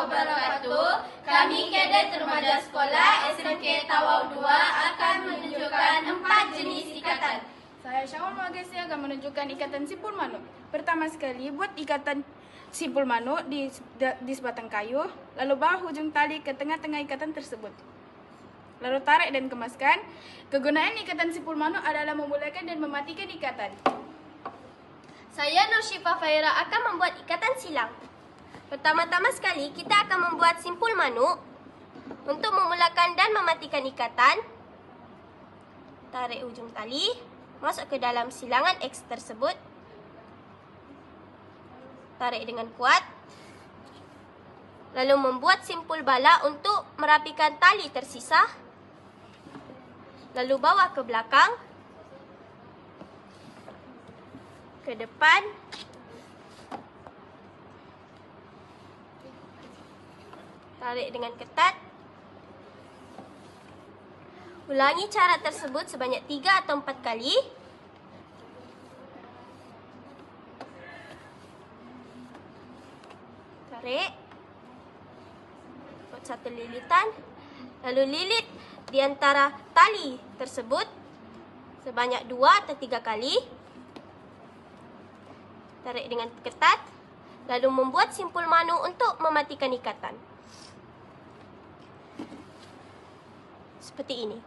wabarakatuh. Kami kadet remaja sekolah SMK Tawau 2 akan menunjukkan 4 jenis ikatan. Saya Syawal Magesi akan menunjukkan ikatan simpul manuk. Pertama sekali, buat ikatan simpul manuk di sebatang kayu, lalu bawa hujung tali ke tengah-tengah ikatan tersebut. Lalu tarik dan kemaskan. Kegunaan ikatan simpul manuk adalah memulakan dan mematikan ikatan. Saya Nur Syifa Faira akan membuat ikatan silang. Pertama-tama sekali, kita akan membuat simpul manuk. Untuk memulakan dan mematikan ikatan, tarik ujung tali, masuk ke dalam silangan X tersebut. Tarik dengan kuat. Lalu membuat simpul bala untuk merapikan tali tersisa. Lalu bawa ke belakang, ke depan, tarik dengan ketat. Ulangi cara tersebut sebanyak 3 atau 4 kali. Tarik. Buat satu lilitan. Lalu lilit di antara tali tersebut sebanyak 2 atau 3 kali. Tarik dengan ketat. Lalu membuat simpul manuk untuk mematikan ikatan. Seperti ini.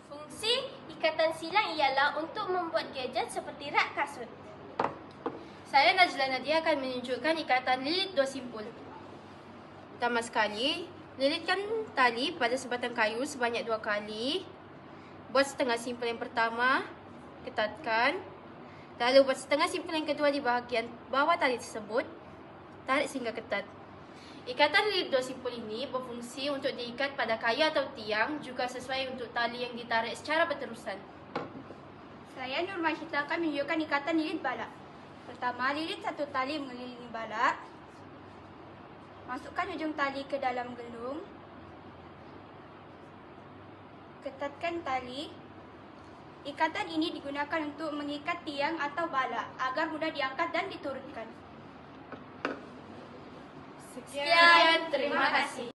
Fungsi ikatan silang ialah untuk membuat gadget seperti rak kasut. Saya Najla Nadia akan menunjukkan ikatan lilit 2 simpul. Pertama sekali, lilitkan tali pada sebatang kayu sebanyak 2 kali. Buat setengah simpul yang pertama, ketatkan. Lalu buat setengah simpul yang kedua di bahagian bawah tali tersebut. Tarik sehingga ketat. Ikatan lilit 2 simpul ini berfungsi untuk diikat pada kayu atau tiang, juga sesuai untuk tali yang ditarik secara berterusan. Saya Nur Mahita akan menunjukkan ikatan lilit bala. Pertama, lilit satu tali mengelilingi bala. Masukkan ujung tali ke dalam gelung. Ketatkan tali. Ikatan ini digunakan untuk mengikat tiang atau bala agar mudah diangkat dan diturunkan. Sekian, terima kasih.